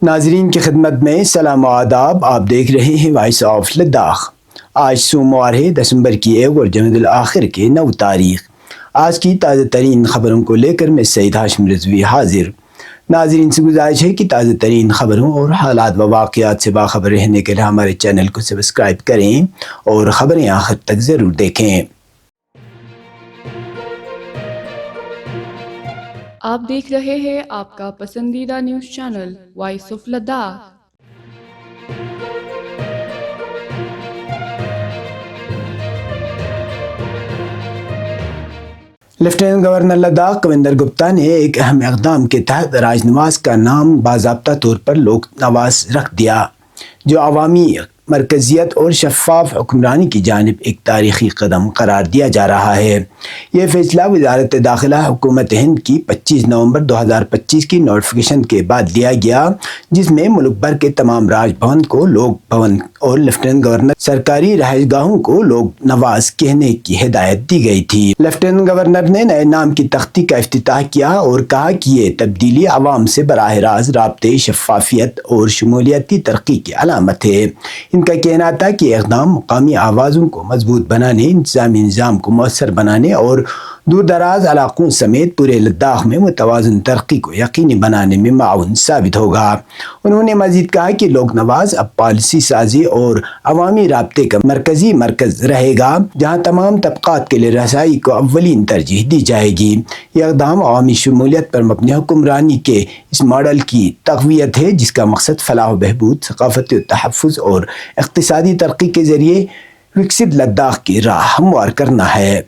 ناظرین کی خدمت میں سلام و آداب. آپ دیکھ رہے ہیں وائس آف لداخ. آج سوموار ہے دسمبر کی 1 اور جمادی الآخر کے 9 تاریخ. آج کی تازہ ترین خبروں کو لے کر میں سعید ہاشم رضوی حاضر. ناظرین سے گزارش ہے کہ تازہ ترین خبروں اور حالات و واقعات سے باخبر رہنے کے لیے ہمارے چینل کو سبسکرائب کریں اور خبریں آخر تک ضرور دیکھیں. آپ دیکھ رہے ہیں آپ کا پسندیدہ news channel voice of Ladakh. Lieutenant governor Ladakh Kavinder Gupta نے ایک اہم اقدام کے تحت راج نواس کا نام باضابطہ طور پر لوک نواس رکھ دیا، جو عوامی مرکزیت اور شفاف حکمرانی کی جانب ایک تاریخی قدم قرار دیا جا رہا ہے. یہ فیصلہ وزارت داخلہ حکومت ہند کی 25 نومبر 2025 کی نوٹیفیکیشن کے بعد لیا گیا، جس میں ملک بھر کے تمام راج بھون کو لوک بھون اور لیفٹیننٹ گورنر سرکاری رہائش گاہوں کو لوک نواس کہنے کی ہدایت دی گئی تھی. لیفٹیننٹ گورنر نے نئے نام کی تختی کا افتتاح کیا اور کہا کہ یہ تبدیلی عوام سے براہ راست رابطے، شفافیت اور شمولیتی ترقی کی علامت ہے. ان کا کہنا تھا کہ اقدام مقامی آوازوں کو مضبوط بنانے، انتظامی نظام کو مؤثر بنانے اور دور دراز علاقوں سمیت پورے لداخ میں متوازن ترقی کو یقینی بنانے میں معاون ثابت ہوگا. انہوں نے مزید کہا کہ لوک نواس اب پالیسی سازی اور عوامی رابطے کا مرکزی مرکز رہے گا، جہاں تمام طبقات کے لیے رسائی کو اولین ترجیح دی جائے گی. یہ اقدام عوامی شمولیت پر مبنی حکمرانی کے اس ماڈل کی تقویت ہے، جس کا مقصد فلاح و بہبود، ثقافتی تحفظ اور اقتصادی ترقی کے ذریعے وکست لداخ کی راہ ہموار کرنا ہے.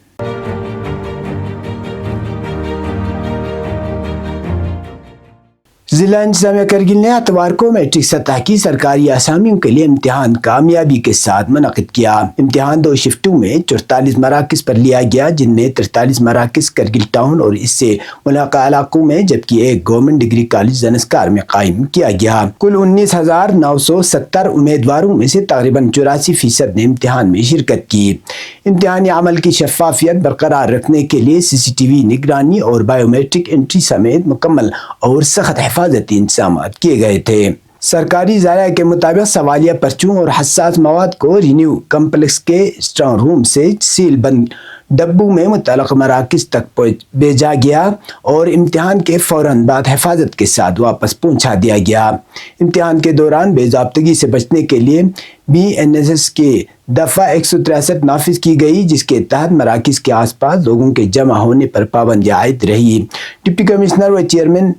ضلع انتظامیہ کرگل نے اتوار کو میٹرک سطح کی سرکاری اسامیوں کے لیے امتحان کامیابی کے ساتھ منعقد کیا. امتحان 2 شفٹوں میں 44 مراکز پر لیا گیا، جن میں 43 مراکز کرگل ٹاؤن اور اس سے ملحقہ علاقوں میں، جبکہ ایک گورنمنٹ ڈگری کالج زنسکار میں قائم کیا گیا. کل 19,970 امیدواروں میں سے تقریباً 84% نے امتحان میں شرکت کی. امتحانی عمل کی شفافیت برقرار رکھنے کے لیے CCTV نگرانی اور بائیو میٹرک انٹری سمیت مکمل اور سخت حفاظتی انتظامات کیے گئے تھے. سرکاری ذرائع کے مطابق سوالیہ پرچوں اور حساس مواد کو ریونیو کمپلیکس کے اسٹرانگ روم سے سیل بند ڈبوں میں متعلقہ مراکز تک بھیجا گیا اور امتحان کے فوراً بعد حفاظت کے ساتھ واپس پہنچا دیا گیا. امتحان کے دوران بے ضابطگی سے بچنے کے لیے BNSS کے دفعہ 163 نافذ کی گئی، جس کے تحت مراکز کے آس پاس لوگوں کے جمع ہونے پر پابندی عائد رہی. ڈپٹی کمشنر و chairman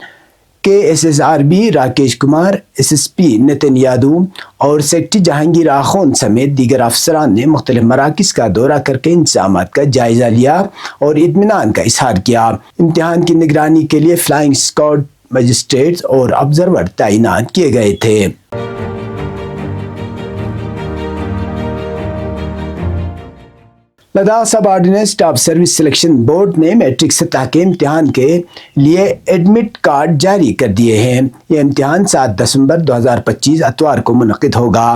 KSSRB Rakesh Kumar, SSP Nitin Yadav اور سیکرٹری جہانگیر آخوند سمیت دیگر افسران نے مختلف مراکز کا دورہ کر کے انتظامات کا جائزہ لیا اور اطمینان کا اظہار کیا. امتحان کی نگرانی کے لیے فلائنگ اسکواڈ، مجسٹریٹس اور آبزرور تعینات کیے گئے تھے. Ladakh sub ordinance staff service selection board نے میٹرک سطح کے امتحان کے لیے ایڈمٹ کارڈ جاری کر دیے ہیں. یہ امتحان 7 دسمبر 2025 اتوار کو منعقد ہوگا.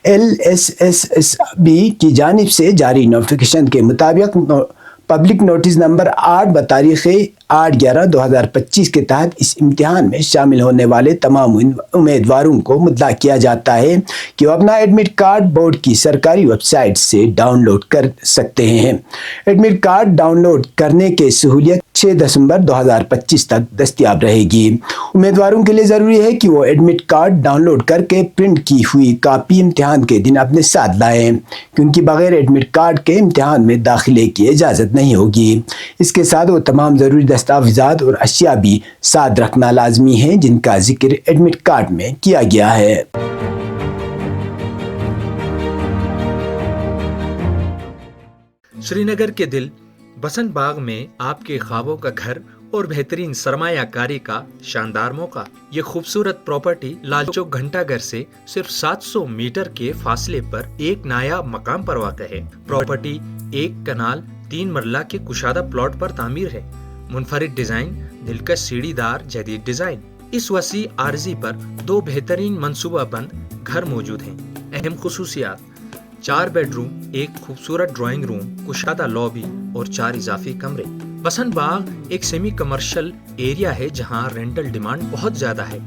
LSSSB کی جانب سے جاری نوٹیفیکیشن کے مطابق پبلک نوٹس نمبر 8 بتاریخ 8/11/2025 کے تحت اس امتحان میں شامل ہونے والے تمام امیدواروں کو مطلع کیا جاتا ہے کہ وہ اپنا ایڈمٹ کارڈ بورڈ کی سرکاری ویب سائٹ سے ڈاؤن لوڈ کر سکتے ہیں. ایڈمٹ کارڈ ڈاؤن لوڈ کرنے کی سہولیت 6 دسمبر 2025 تک دستیاب رہے گی. امیدواروں کے لیے ضروری ہے کہ وہ ایڈمٹ کارڈ ڈاؤن لوڈ کر کے پرنٹ کی ہوئی کاپی امتحان کے دن اپنے ساتھ لائیں، کیونکہ بغیر ایڈمٹ کارڈ کے امتحان میں داخلے کی اجازت نہیں ہوگی. اس کے ساتھ وہ تمام ضروری دستاویزات اور اشیاء بھی ساتھ رکھنا لازمی ہیں جن کا ذکر ایڈمٹ کارڈ میں کیا گیا ہے. سری نگر کے دل بسنت باغ میں آپ کے خوابوں کا گھر اور بہترین سرمایہ کاری کا شاندار موقع. یہ خوبصورت پراپرٹی لال چوک گھنٹا گھر سے صرف 700 میٹر کے فاصلے پر ایک نایاب مقام پر واقع ہے. پراپرٹی 1 کنال 3 مرلہ کے کشادہ پلاٹ پر تعمیر ہے. منفرد ڈیزائن، دلکش سیڑھی دار جدید ڈیزائن. اس وسیع عرضی پر 2 بہترین منصوبہ بند گھر موجود ہیں. اہم خصوصیات: 4 بیڈ روم، 1 خوبصورت ڈرائنگ روم، کشادہ لابی اور 4 اضافی کمرے. بسنت باغ ایک سیمی کمرشل ایریا ہے جہاں رینٹل ڈیمانڈ بہت زیادہ ہے.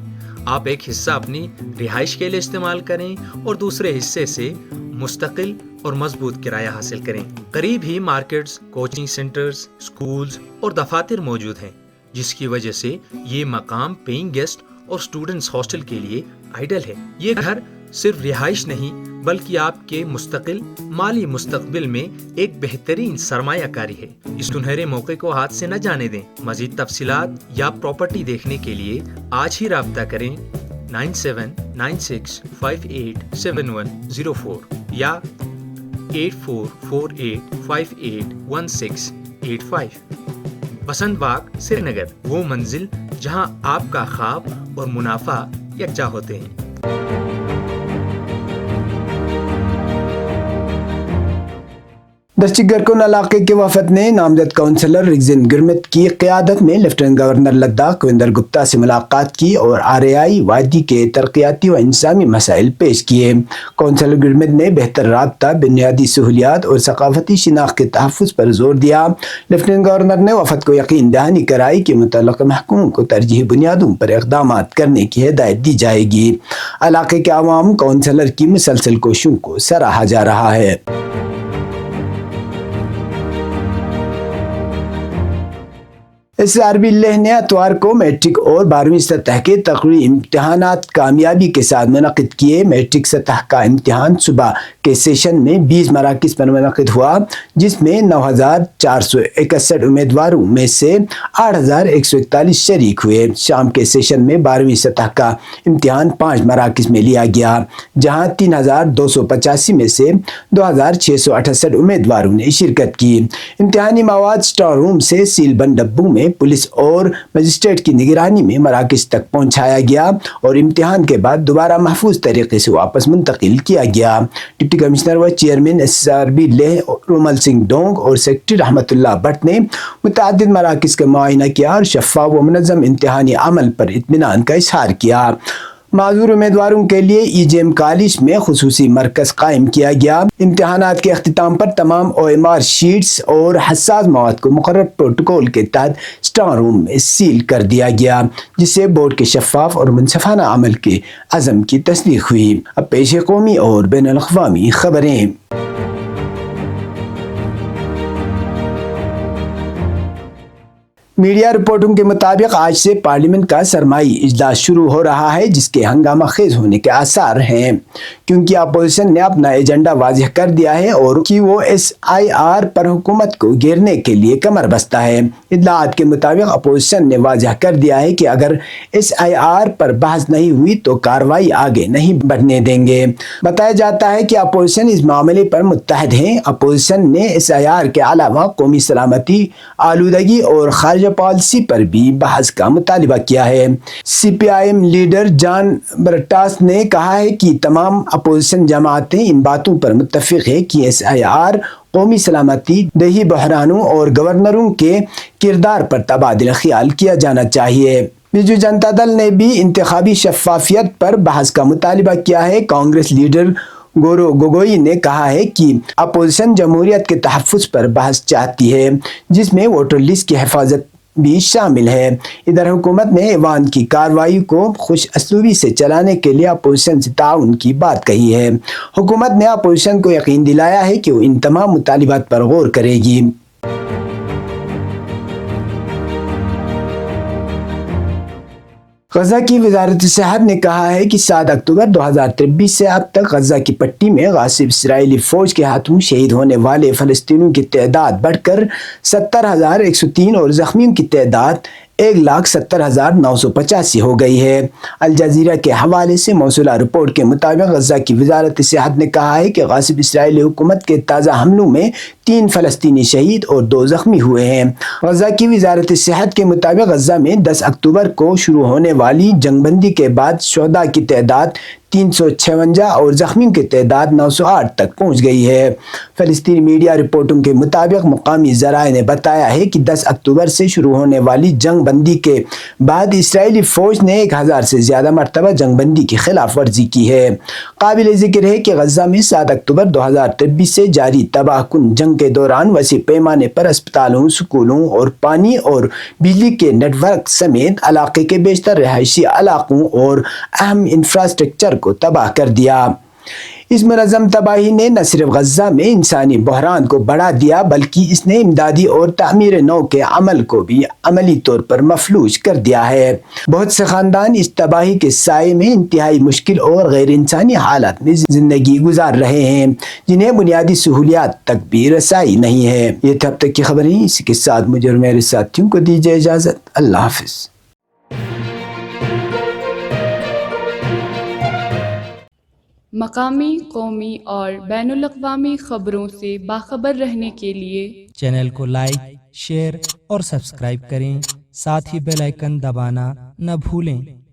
آپ ایک حصہ اپنی رہائش کے لیے استعمال کریں اور دوسرے حصے سے مستقل اور مضبوط کرایہ حاصل کریں۔ قریب ہی مارکیٹس، کوچنگ سینٹرز، سکولز اور دفاتر موجود ہیں، جس کی وجہ سے یہ مقام پیئنگ گیسٹ اور سٹوڈنٹس ہاسٹل کے لیے آئیڈل ہے۔ یہ گھر صرف رہائش نہیں بلکہ آپ کے مستقل مالی مستقبل میں ایک بہترین سرمایہ کاری ہے۔ اس سنہرے موقع کو ہاتھ سے نہ جانے دیں۔ مزید تفصیلات یا پراپرٹی دیکھنے کے لیے آج ہی رابطہ کریں 9796587104 یا 8448581685۔ بسنت باغ، سری نگر، وہ منزل جہاں آپ کا خواب اور منافع یکجا ہوتے ہیں۔ ڈسٹرکٹ گرکن علاقے کے وفد نے نامزد کونسلر رگزن گرمت کی قیادت میں لیفٹیننٹ گورنر لداخ کویندر گپتا سے ملاقات کی اور آریائی وادی کے ترقیاتی و انسانی مسائل پیش کیے۔ کونسلر گرمت نے بہتر رابطہ، بنیادی سہولیات اور ثقافتی شناخت کے تحفظ پر زور دیا۔ لیفٹیننٹ گورنر نے وفد کو یقین دہانی کرائی کہ متعلقہ محکموں کو ترجیحی بنیادوں پر اقدامات کرنے کی ہدایت دی جائے گی۔ علاقے کے عوام کونسلر کی مسلسل کوششوں کو سراہا جا رہا ہے۔ SRB لیہ نے اتوار کو میٹرک اور 12ویں سطح کے تقریری امتحانات کامیابی کے ساتھ منعقد کیے۔ میٹرک سطح کا امتحان صبح کے سیشن میں 20 مراکز پر منعقد ہوا، جس میں 9461 امیدواروں میں سے 8141 شریک ہوئے۔ شام کے سیشن میں 12ویں سطح کا امتحان 5 مراکز میں لیا گیا، جہاں 3285 میں سے 2668 امیدواروں نے شرکت کی۔ امتحانی مواد اسٹور روم سے سیل بند ڈبوں میں پولیس اور مجسٹریٹ کی نگرانی میں مراکز تک پہنچایا گیا اور امتحان کے بعد دوبارہ محفوظ طریقے سے واپس منتقل کیا گیا۔ ڈپٹی کمشنر و چیئرمین SRB لیہ رومل سنگھ ڈونگ اور سیکرٹری رحمت اللہ بٹ نے متعدد مراکز کا معائنہ کیا اور شفاف و منظم امتحانی عمل پر اطمینان کا اظہار کیا۔ معذور امیدواروں کے لیے EGM کالج میں خصوصی مرکز قائم کیا گیا۔ امتحانات کے اختتام پر تمام OMR شیٹس اور حساس مواد کو مقرر پروٹوکول کے تحت اسٹرانگ روم میں سیل کر دیا گیا، جس سے بورڈ کے شفاف اور منصفانہ عمل کے عزم کی تصدیق ہوئی۔ اب پیش قومی اور بین الاقوامی خبریں۔ میڈیا رپورٹوں کے مطابق آج سے پارلیمنٹ کا سرمائی اجلاس شروع ہو رہا ہے، جس کے ہنگامہ خیز ہونے کے آثار ہیں، کیونکہ اپوزیشن نے اپنا ایجنڈا واضح کر دیا ہے اور کہ وہ SIR پر حکومت کو گھیرنے کے لیے کمر بستہ ہے۔ اطلاعات کے مطابق اپوزیشن نے واضح کر دیا ہے کہ اگر SIR پر بحث نہیں ہوئی تو کارروائی آگے نہیں بڑھنے دیں گے۔ بتایا جاتا ہے کہ اپوزیشن اس معاملے پر متحد ہے۔ اپوزیشن نے SIR کے علاوہ قومی سلامتی، آلودگی اور خارجہ پالیسی پر بھی بحث کا مطالبہ کیا ہے۔ CPIM لیڈر جان برٹاس نے کہا ہے کہ تمام اپوزیشن جماعتیں ان باتوں پر متفق ہیں کہ SIR قومی سلامتی، دیہی بحرانوں اور گورنروں کے کردار پر تبادلہ خیال کیا جانا چاہیے۔ بجو جنتا دل نے بھی انتخابی شفافیت پر بحث کا مطالبہ کیا ہے۔ کانگریس لیڈر گورو گوگوئی نے کہا ہے کہ اپوزیشن جمہوریت کے تحفظ پر بحث چاہتی ہے، جس میں ووٹر لسٹ کی حفاظت بھی شامل ہے۔ ادھر حکومت نے ایوان کی کارروائی کو خوش اسلوبی سے چلانے کے لیے اپوزیشن سے تعاون کی بات کہی ہے۔ حکومت نے اپوزیشن کو یقین دلایا ہے کہ وہ ان تمام مطالبات پر غور کرے گی۔ غزہ کی وزارت صحت نے کہا ہے کہ 7 اکتوبر 2023 سے اب تک غزہ کی پٹی میں غاصب اسرائیلی فوج کے ہاتھوں شہید ہونے والے فلسطینیوں کی تعداد بڑھ کر 70,103 اور زخمیوں کی تعداد 1,70,985 ہو گئی ہے۔ الجزیرہ کے حوالے سے موصولہ رپورٹ کے مطابق غزہ کی وزارت صحت نے کہا ہے کہ غاصب اسرائیلی حکومت کے تازہ حملوں میں 3 فلسطینی شہید اور 2 زخمی ہوئے ہیں۔ غزہ کی وزارت صحت کے مطابق غزہ میں 10 اکتوبر کو شروع ہونے والی جنگ بندی کے بعد شہداء کی تعداد 356 اور زخمیوں کی تعداد 908 تک پہنچ گئی ہے۔ فلسطینی میڈیا رپورٹوں کے مطابق مقامی ذرائع نے بتایا ہے کہ 10 اکتوبر سے شروع ہونے والی جنگ بندی کے بعد اسرائیلی فوج نے 1000 سے زیادہ مرتبہ جنگ بندی کی خلاف ورزی کی ہے۔ قابل ذکر ہے کہ غزہ میں 7 اکتوبر 2023 سے جاری تباہ کن جنگ کے دوران وسیع پیمانے پر اسپتالوں، سکولوں اور پانی اور بجلی کے نیٹ ورک سمیت علاقے کے بیشتر رہائشی علاقوں اور اہم انفراسٹرکچر کو تباہ کر دیا۔ اس منظم تباہی نے نہ صرف غزہ میں انسانی بحران کو بڑھا دیا بلکہ اس نے امدادی اور تعمیر نو کے عمل کو بھی عملی طور پر مفلوج کر دیا ہے۔ بہت سے خاندان اس تباہی کے سائے میں انتہائی مشکل اور غیر انسانی حالات میں زندگی گزار رہے ہیں، جنہیں بنیادی سہولیات تک بھی رسائی نہیں ہے۔ یہ تھے اب تک کی خبریں، اسی کے ساتھ مجھے اور میرے ساتھیوں کو دیجیے اجازت۔ اللہ حافظ۔ مقامی، قومی اور بین الاقوامی خبروں سے باخبر رہنے کے لیے چینل کو لائک، شیئر اور سبسکرائب کریں، ساتھ ہی بیل آئیکن دبانا نہ بھولیں۔